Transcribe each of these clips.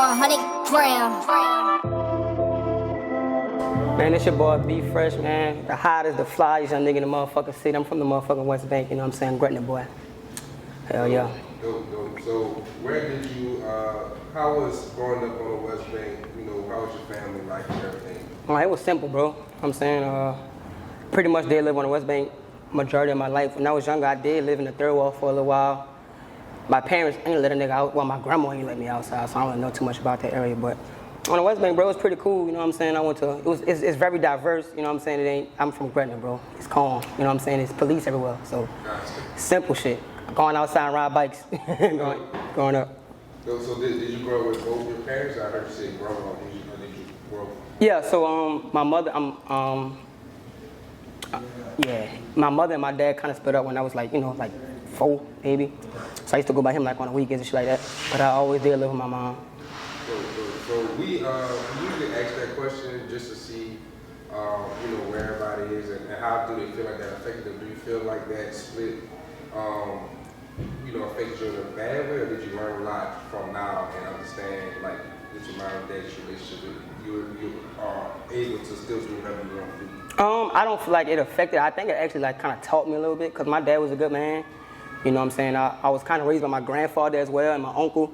100 grams. Man, it's your boy B Fresh, man. The hottest, the flyest young nigga in the motherfucking city. I'm from the motherfucking Westbank, you know what I'm saying? Gretna boy. Hell yeah. Dope. So where did you, how was growing up on the West Bank, you know, how was your family life and everything? Well, it was simple, bro. I'm saying, pretty much did live on the West Bank majority of my life. When I was younger, I did live in the third wall for a little while. My parents ain't let a nigga out. Well, my grandma ain't let me outside, so I don't really know too much about that area. But on the West Bank, bro, it was pretty cool. You know what I'm saying? I went to. It's very diverse. You know what I'm saying? I'm from Gretna, bro. It's calm. You know what I'm saying? It's police everywhere. So simple shit. Going outside and ride bikes. growing up. So did you grow up with both your parents? I heard you say grandma. Did you grow up? Yeah. So my mother, yeah, my mother and my dad kind of split up when I was like 4 maybe. So I used to go by him like on the weekends and shit like that. But I always did live with my mom. So we usually ask that question just to see, where everybody is and how do they feel like that affected them. Do you feel like that split, affected you in a bad way, or did you learn a lot from now and understand like that your mom and dad's relationship, you are able to still do whatever you want to do? I don't feel like it affected. I think it actually like kind of taught me a little bit because my dad was a good man. You know what I'm saying? I was kind of raised by my grandfather as well and my uncle.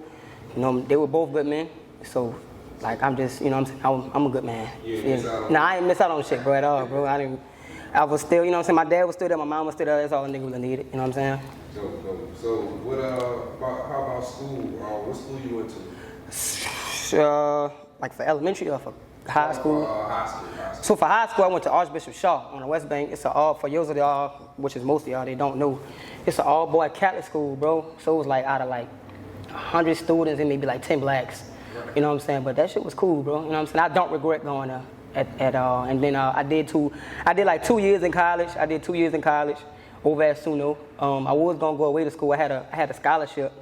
You know, they were both good men. So, like, I'm just, you know what I'm saying? I'm a good man. Nah, I ain't miss out on shit, bro, at all, bro. I was still, you know what I'm saying? My dad was still there, my mom was still there. That's all a nigga really needed. You know what I'm saying? So what, how about school? What school you went to? Like for elementary or for high school? High school. So for high school, I went to Archbishop Shaw on the West Bank. It's for those of y'all, which is most of y'all, they don't know. It's an all-boy Catholic school, bro. So it was like out of like 100 students and maybe like 10 blacks. You know what I'm saying? But that shit was cool, bro. You know what I'm saying? I don't regret going there at all. And then I did like 2 years in college. I did 2 years in college over at Suno. I was gonna go away to school. I had a scholarship.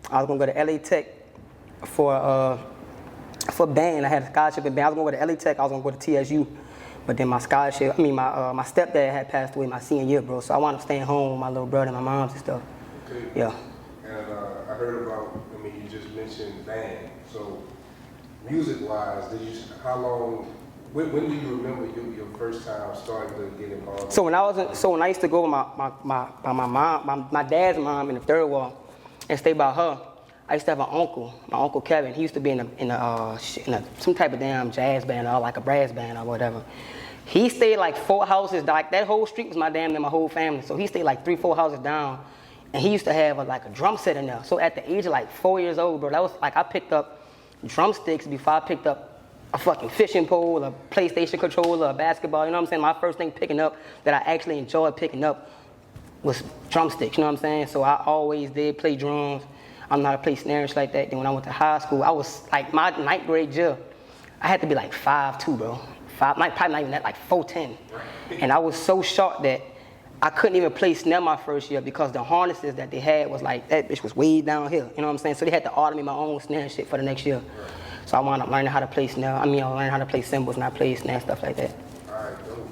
I was gonna go to LA Tech for band. I had a scholarship in band. I was gonna go to LA Tech. I was gonna go to TSU. But then my scholarship, my stepdad had passed away my senior year, bro. So I wound up staying home with my little brother and my mom's and stuff. Okay. Yeah. And I heard about, you just mentioned band. So music-wise, when do you remember your first time starting to get involved? So when I used to go with my dad's mom in the third wall and stay by her, I used to have an uncle, my Uncle Kevin. He used to be in some type of damn jazz band or like a brass band or whatever. He stayed like 4 houses, like that whole street was my whole family. So he stayed like 3-4 houses down, and he used to have like a drum set in there. So at the age of like 4 years old, bro, that was like I picked up drumsticks before I picked up a fucking fishing pole, a PlayStation controller, a basketball. You know what I'm saying? My first thing picking up that I actually enjoyed picking up was drumsticks. You know what I'm saying? So I always did play drums. I'm not a play snare and shit like that. Then when I went to high school, I was like my 9th grade year, I had to be like 5'2", bro. Probably not even that, like 4'10". And I was so short that I couldn't even play snare my first year because the harnesses that they had was like, that bitch was way down here. You know what I'm saying? So they had to order me my own snare and shit for the next year. So I wound up learning how to play snare. I learned how to play cymbals and I played snare, stuff like that. All right, dope.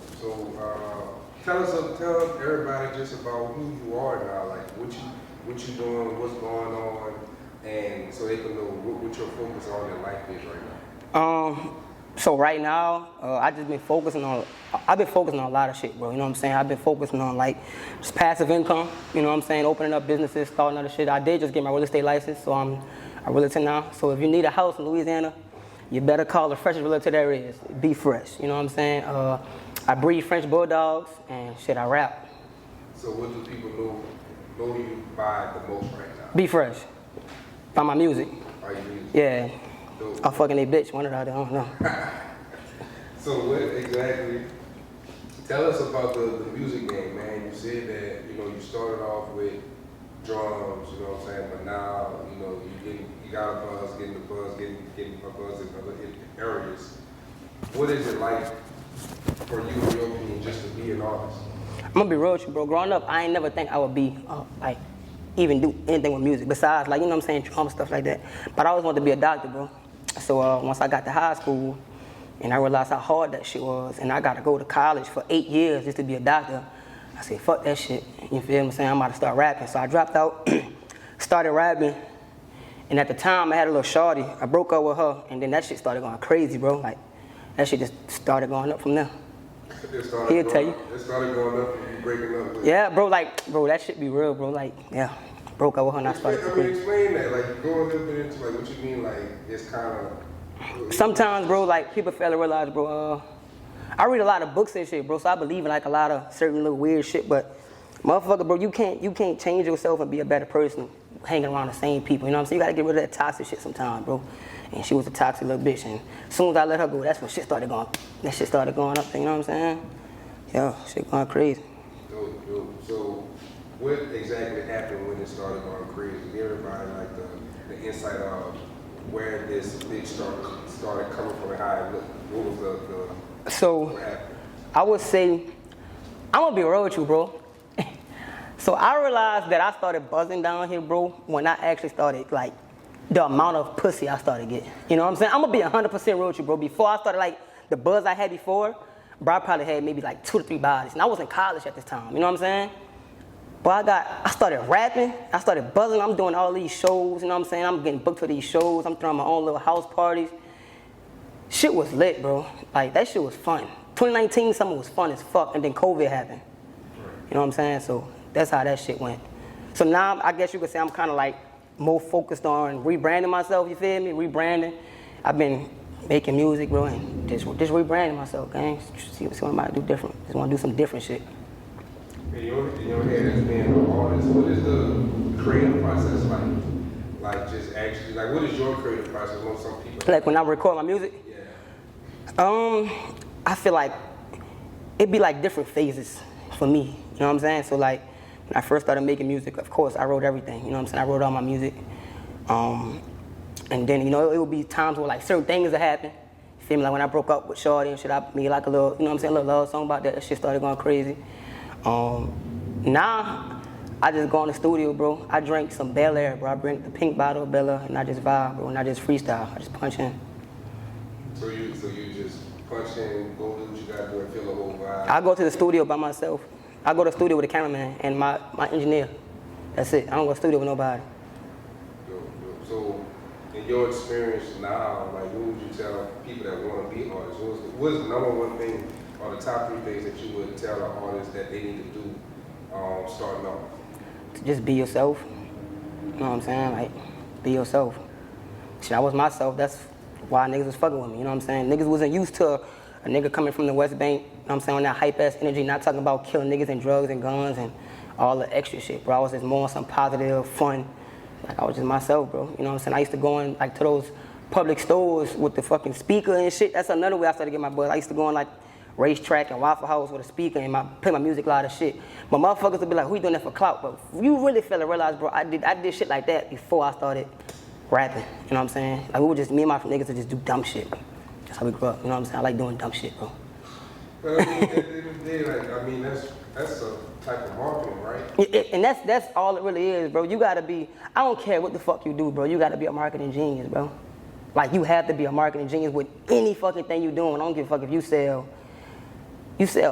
So tell everybody just about who you are now, like what you doing, what's going on, and so they can know what your focus on in life is right now. So right now, I've been focusing on a lot of shit, bro. You know what I'm saying? I've been focusing on like just passive income. You know what I'm saying? Opening up businesses, starting other shit. I did just get my real estate license, so I'm a realtor now. So if you need a house in Louisiana, you better call the freshest realtor there is. Be fresh. You know what I'm saying? I breed French bulldogs and shit. I rap. So what do people know you by the most right now? Be fresh. By my music. By your music? Yeah. Dope. I'm fucking a bitch. One of the other. I don't know. So what exactly? Tell us about the music game, man. You said that you started off with drums, you know what I'm saying, but now you got a buzz, getting a buzz in other areas. What is it like for you, in your opinion, just to be an artist? I'm gonna be real with you, bro. Growing up, I ain't never think I would be even do anything with music besides you know what I'm saying, drum stuff like that. But I always wanted to be a doctor, bro. So once I got to high school and I realized how hard that shit was, and I got to go to college for 8 years just to be a doctor, I said, fuck that shit. You feel me? I'm about to start rapping. So I dropped out, started rapping, And at the time, I had a little shorty. I broke up with her, and then that shit started going crazy, bro. Like, that shit just started going up from there. He'll tell you. It started going up and you breaking up with. Yeah, bro, like, bro, that shit be real, bro. Like, yeah, broke up with her and I started. Explain that. Like, go a little bit into, like, what you mean, like, it's kind of. Sometimes, bro, like, people fail to realize, bro, I read a lot of books and shit, bro, so I believe in, like, a lot of certain little weird shit, but, motherfucker, bro, you can't change yourself and be a better person hanging around the same people, you know what I'm saying? You gotta get rid of that toxic shit sometimes, bro. And she was a toxic little bitch, and as soon as I let her go, that's when shit started going, that shit started going up, you know what I'm saying? Yeah, shit going crazy. So what exactly happened when it started going crazy? Give everybody, like, the insight of where this bitch started coming from and how it looked. What was So, what happened? I would say, I'm gonna be real with you, bro. So I realized that I started buzzing down here, bro, when I actually started, like, the amount of pussy I started getting. You know what I'm saying? I'm gonna be 100% real with you, bro. Before I started, like, the buzz I had before, bro, I probably had maybe like 2 to 3 bodies. And I was in college at this time, you know what I'm saying? But I started rapping, I started buzzing, I'm doing all these shows, you know what I'm saying? I'm getting booked for these shows, I'm throwing my own little house parties. Shit was lit, bro. Like, that shit was fun. 2019 summer was fun as fuck, and then COVID happened. You know what I'm saying? So that's how that shit went. So now I guess you could say I'm kind of like more focused on rebranding myself, you feel me? Rebranding. I've been making music, bro, and just rebranding myself, gang. See what I might do different. Just want to do some different shit. In your head as being an artist, what is the creative process like? Like, just actually, like, what is your creative process? What some people Like when I record my music? Yeah. I feel like it'd be like different phases for me. You know what I'm saying? So like when I first started making music, of course I wrote everything. You know what I'm saying? I wrote all my music. And then, you know, it would be times where like certain things would happen. You feel me? Like when I broke up with Shorty and shit, I made like a little, you know what I'm saying, a little love song about that. That shit started going crazy. Now I just go in the studio, bro. I drink some Bel Air, bro. I bring the pink bottle of Bel Air and I just vibe, bro. And I just freestyle. I just punch in. So you just punch in, go do what you gotta do and feel the whole vibe? I go to the studio by myself. I go to the studio with a cameraman and my engineer. That's it. I don't go to the studio with nobody. So, in your experience now, like, what would you tell people that want to be artists? What's the number one thing or the top 3 things that you would tell an artist that they need to do starting off? Just be yourself. You know what I'm saying? Like, be yourself. Shit, I was myself. That's why niggas was fucking with me. You know what I'm saying? Niggas wasn't used to a nigga coming from the West Bank, you know what I'm saying, on that hype-ass energy, not talking about killing niggas and drugs and guns and all the extra shit, bro. I was just more on some positive, fun. Like, I was just myself, bro. You know what I'm saying? I used to go in, like, to those public stores with the fucking speaker and shit. That's another way I started getting my buzz. I used to go in, like, racetrack and Waffle House with a speaker and play my music loud as shit. But motherfuckers would be like, who you doing that for clout? But you really fail to realize, bro, I did shit like that before I started rapping. You know what I'm saying? Like, we were just, me and my niggas would just do dumb shit. That's how we grew up. You know what I'm saying? I like doing dumb shit, bro. But I mean, at the end of the day, like, I mean, that's a type of marketing, right? And that's all it really is, bro. You gotta be, I don't care what the fuck you do, bro. You gotta be a marketing genius, bro. Like, you have to be a marketing genius with any fucking thing you doing. I don't give a fuck if you sell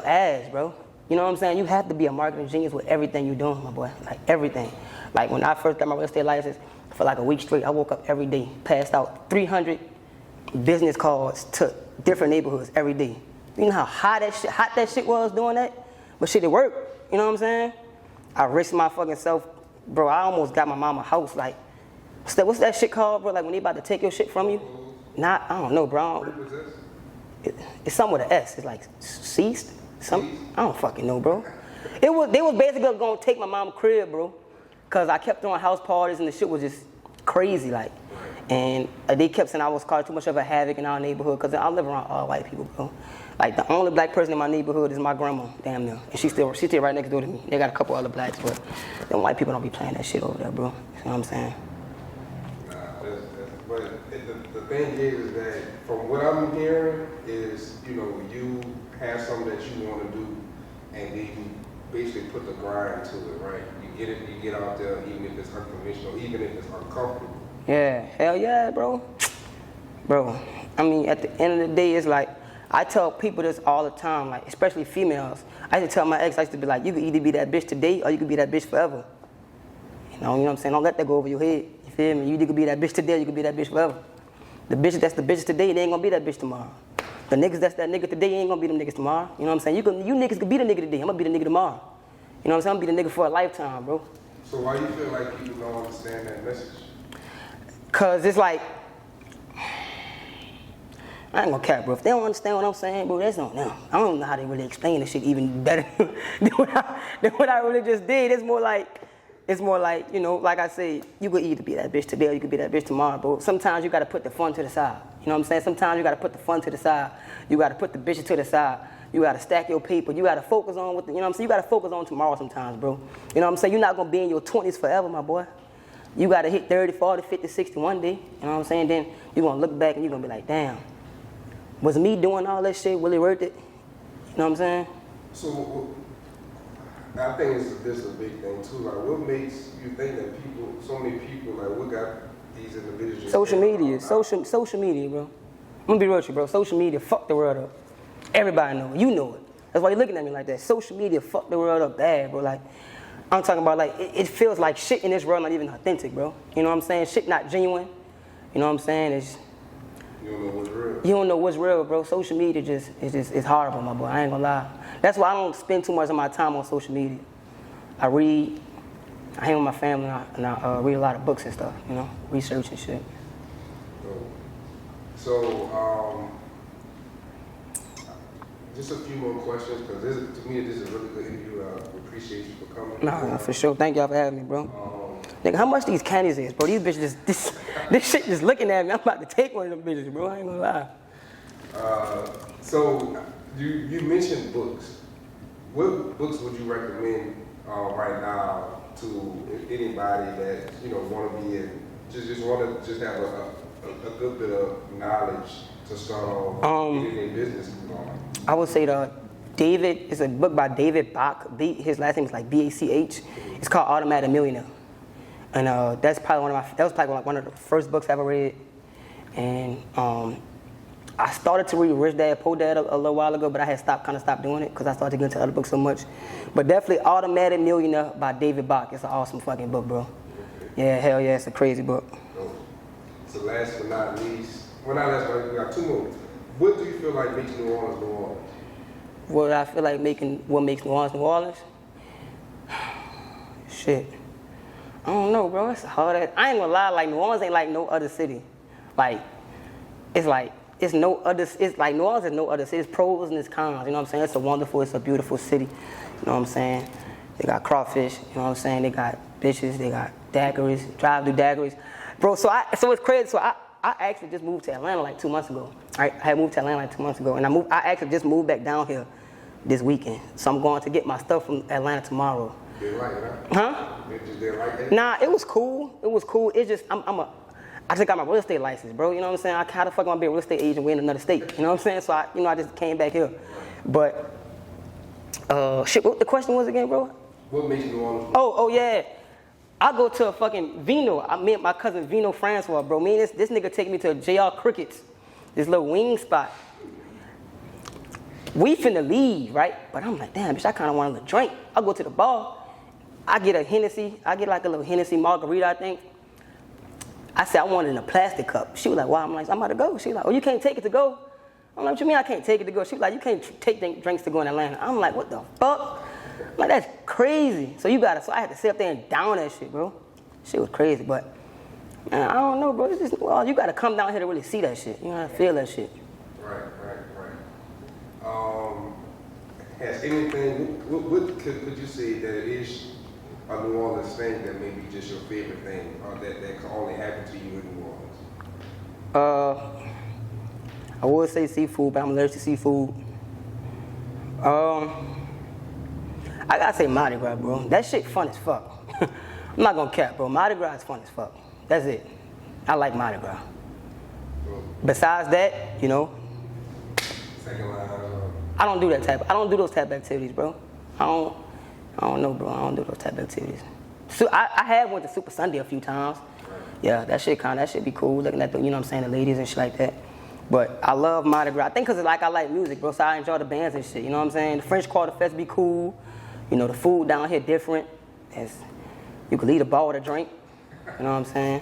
ads, bro. You know what I'm saying? You have to be a marketing genius with everything you're doing, my boy. Like, everything. Like, when I first got my real estate license, for like a week straight, I woke up every day, passed out 300 business cards to different neighborhoods every day. You know how hot that shit was doing that? But shit, it worked. You know what I'm saying? I risked my fucking self. Bro, I almost got my mama a house. Like, what's that shit called, bro? Like, when they about to take your shit from you? I don't know, bro. It's something with an S. It's like ceased? I don't fucking know, bro. They was basically gonna take my mom's crib, bro. Cause I kept throwing house parties and the shit was just crazy, like. And they kept saying I was causing too much of a havoc in our neighborhood, cause I live around all white people, bro. Like, the only black person in my neighborhood is my grandma, damn near. And she still right next door to me. They got a couple other blacks, but them white people don't be playing that shit over there, bro. You know what I'm saying? But the thing is that from what I'm hearing is, you know, you have something that you want to do, and then you basically put the grind to it, right? You get out there, even if it's unconventional, even if it's uncomfortable. Yeah, hell yeah, bro. Bro, I mean, at the end of the day, it's like, I tell people this all the time, like, especially females. I used to tell my ex, I used to be like, you could either be that bitch today or you could be that bitch forever. You know what I'm saying? Don't let that go over your head. You feel me? You could be that bitch today, you could be that bitch forever. The bitch that's the bitch today, they ain't gonna be that bitch tomorrow. The niggas that's that nigga today ain't gonna be them niggas tomorrow. You know what I'm saying? You niggas could be the nigga today, I'm gonna be the nigga tomorrow. You know what I'm saying? I'm gonna be the nigga for a lifetime, bro. So why you feel like people don't understand that message? Cause it's like, I ain't gonna cap, bro. If they don't understand what I'm saying, bro, that's on them. I don't know how they really explain this shit even better than what I really just did. It's more like, you know, like I said, you could either be that bitch today or you could be that bitch tomorrow, bro. Sometimes you gotta put the fun to the side. You know what I'm saying? Sometimes you gotta put the fun to the side. You gotta put the bitches to the side. You gotta stack your paper. You gotta focus on what, you know what I'm saying? You gotta focus on tomorrow sometimes, bro. You know what I'm saying? You're not gonna be in your 20s forever, my boy. You gotta hit 30, 40, 50, 60 one day. You know what I'm saying? Then you're gonna look back and you're gonna be like, damn, was me doing all that shit really worth it? You know what I'm saying? So I think this is a big thing too. Like, what makes you think that people, so many people, like, what got these individuals? Social media, bro. I'm gonna be real with you, bro. Social media fucked the world up. Everybody know it. You know it. That's why you're looking at me like that. Social media fucked the world up bad, bro. Like, I'm talking about, like, it feels like shit in this world not even authentic, bro. You know what I'm saying? Shit not genuine. You know what I'm saying? It's, you don't know what's real. You don't know what's real, bro. Social media it's horrible, my boy. I ain't gonna lie. That's why I don't spend too much of my time on social media. I read, I hang with my family, and I read a lot of books and stuff, you know, research and shit. So, just a few more questions, because to me, this is a really good interview. I appreciate you for coming. Nah, for sure. Thank y'all for having me, bro. Nigga, how much these candies is, bro? These bitches this shit just looking at me. I'm about to take one of them bitches, bro. I ain't gonna lie. So, you mentioned books. What books would you recommend right now to anybody that, you know, want to be in, just want to have a good bit of knowledge to start off getting their business going? I would say David, it's a book by David Bach. His last name is like B-A-C-H. It's called Automatic Millionaire. And that was probably one of the first books I ever read. And I started to read Rich Dad, Poor Dad a little while ago, but I had stopped doing it because I started to get into other books so much. But definitely Automatic Millionaire by David Bach. It's an awesome fucking book, bro. Yeah, hell yeah, it's a crazy book. So last but not least, well, not last but not least, we got two more. What do you feel like makes New Orleans New Orleans? What makes New Orleans New Orleans? Shit. I don't know, bro. It's hard. I ain't gonna lie. Like, New Orleans ain't like no other city. Like New Orleans is no other city. It's pros and it's cons. You know what I'm saying? It's a beautiful city. You know what I'm saying? They got crawfish. You know what I'm saying? They got bitches. They got daiquiris. Drive-through daiquiris, bro. So it's crazy. So I actually just moved to Atlanta like 2 months ago. I had moved to Atlanta like 2 months ago, and I actually just moved back down here this weekend. So I'm going to get my stuff from Atlanta tomorrow. Didn't like it, huh? Didn't like it? Nah, it was cool. It's just I just got my real estate license, bro. You know what I'm saying? How the fuck am I gonna be a real estate agent in another state? You know what I'm saying? So I just came back here. But shit, what the question was again, bro? What makes New Orleans? Oh yeah. I go to a fucking Vino. Me and my cousin Vino Francois, bro. Me and this nigga take me to JR Crickets, this little wing spot. We finna leave, right? But I'm like, damn, bitch, I kinda want a little drink. I go to the bar. I get a Hennessy. I get like a little Hennessy margarita, I think. I said, I want it in a plastic cup. She was like, why? I'm like, I'm about to go. She was like, oh, you can't take it to go? I'm like, what you mean I can't take it to go? She was like, you can't take drinks to go in Atlanta. I'm like, what the fuck? I'm like, that's crazy. So I had to sit up there and down that shit, bro. Shit was crazy, but man, I don't know, bro. You gotta come down here to really see that shit. You gotta feel that shit. Right. Has anything, what could you say that it is a New Orleans thing that may be just your favorite thing, or that can only happen to you in New Orleans? I would say seafood, but I'm allergic to seafood. I gotta say Mardi Gras, bro. That shit fun as fuck. I'm not gonna cap, bro. Mardi Gras is fun as fuck. That's it. I like Mardi Gras. Besides that, you know, Second line. I don't do those type of activities, bro. I don't know, bro. I don't do those type of activities. So I have went to Super Sunday a few times. Yeah, that shit be cool, looking at the, you know what I'm saying, the ladies and shit like that. But I love Mardi Gras. I think because I like music, bro, so I enjoy the bands and shit, you know what I'm saying? The French Quarter Fest be cool. You know, the food down here different. You can leave a bar with a drink, you know what I'm saying?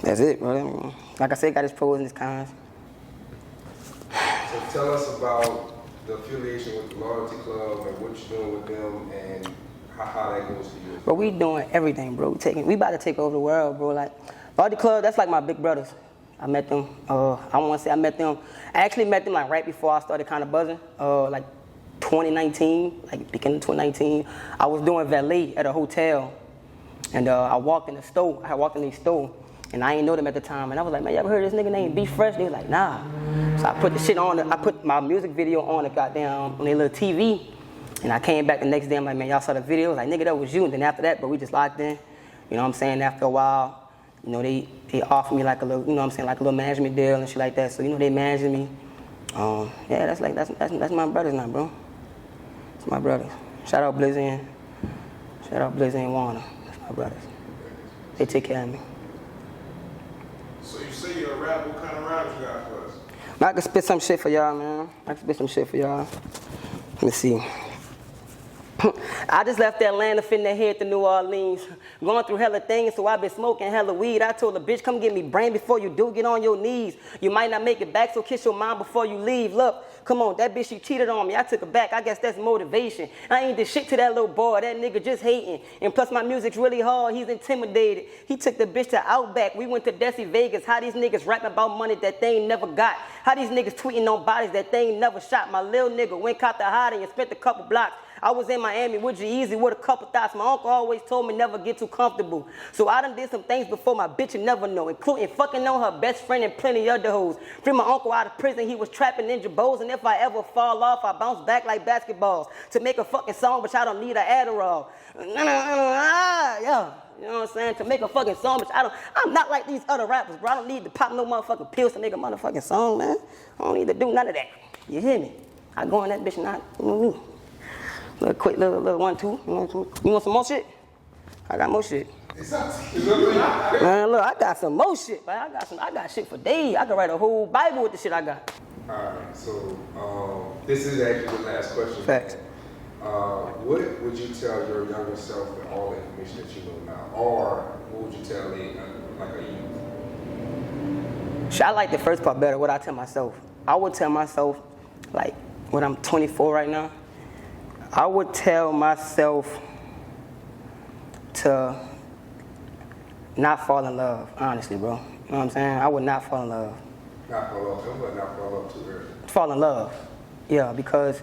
That's it, bro. Like I said, got its pros and its cons. So tell us about the affiliation with the Loyalty Club and what you're doing with them and how that goes for you. Bro, we doing everything, bro. We about to take over the world, bro. Like, Loyalty Club, that's like my big brothers. I met them, I don't want to say I met them. I actually met them like right before I started kind of buzzing, like 2019, like beginning of 2019. I was doing valet at a hotel, and I walked in the store. I walked in the store, and I ain't know them at the time. And I was like, man, you ever heard of this nigga named Be Fresh? They was like, nah. So I put the shit on. I put my music video on the goddamn on their little TV, and I came back the next day. I'm like, man, y'all saw the video? I was like, nigga, that was you. And then after that, bro, we just locked in. You know what I'm saying? After a while, you know, they offered me like a little, you know what I'm saying, like a little management deal and shit like that. So, you know, they managing me. Yeah, that's my brothers now, bro. It's my brothers. Shout out Blizzy and Warner. That's my brothers. They take care of me. So you say you're a rapper. What kind of rappers you got for us? I can spit some shit for y'all, man. Let me see. I just left Atlanta, finna head to New Orleans. Going through hella things, so I've been smoking hella weed. I told the bitch, come get me brain before you do, get on your knees. You might not make it back, so kiss your mom before you leave. Look, come on, that bitch, she cheated on me. I took her back, I guess that's motivation. I ain't did shit to that little boy, that nigga just hating. And plus my music's really hard, he's intimidated. He took the bitch to Outback, we went to Desi Vegas. How these niggas rapping about money that they ain't never got. How these niggas tweeting on bodies that they ain't never shot. My little nigga went caught the hottie and spent a couple blocks. I was in Miami with G-Eazy with a couple thoughts. My uncle always told me never get too comfortable. So I done did some things before my bitch would never know, including fucking on her best friend and plenty other hoes. Free my uncle out of prison, he was trapping ninja bows, and if I ever fall off, I bounce back like basketballs. To make a fucking song, but I don't need an Adderall. Yeah. You know what I'm saying? To make a fucking song, but I'm not like these other rappers, bro. I don't need to pop no motherfucking pills to make a motherfucking song, man. I don't need to do none of that. You hear me? I go in that bitch and little quick, little 1, 2. You want some more shit? I got more shit. Man, look, I got some more shit, man. I got shit for days. I can write a whole Bible with the shit I got. All right, so this is actually the last question. Facts. What would you tell your younger self with all the information that you know now? Or what would you tell like a youth? I like the first part better, what I tell myself. I would tell myself, like, when I'm 24 right now, I would tell myself to not fall in love, honestly, bro. You know what I'm saying? I would not fall in love. Not fall in love? But not fall in love too early. Fall in love, yeah, because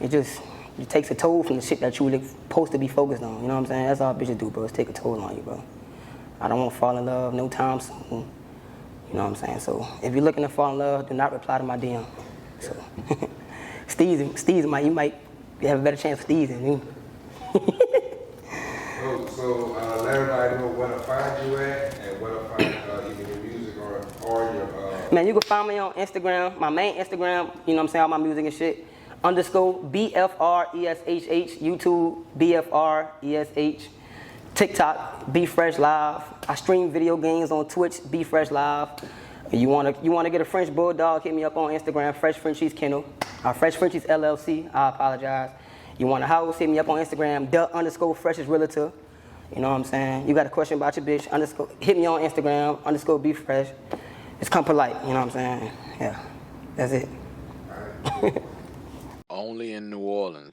it takes a toll from the shit that you were supposed to be focused on. You know what I'm saying? That's all bitches do, bro. It's take a toll on you, bro. I don't want to fall in love no time soon. You know what I'm saying? So if you're looking to fall in love, do not reply to my DM. So Steez, you might have a better chance for Steez than me. So let everybody know where to find you at and where to find either your music or your... Man, you can find me on Instagram, my main Instagram, you know what I'm saying, all my music and shit, _BFRESHH, YouTube, BFRESH, TikTok, Be Fresh Live. I stream video games on Twitch, Be Fresh Live. You wanna get a French Bulldog, hit me up on Instagram, Fresh Frenchies Kennel, Fresh Frenchies LLC, I apologize. You want a house, hit me up on Instagram, _Freshest Realtor. You know what I'm saying? You got a question about your bitch, hit me on Instagram, _Be Fresh. It's come polite, you know what I'm saying? Yeah, that's it. Only in New Orleans.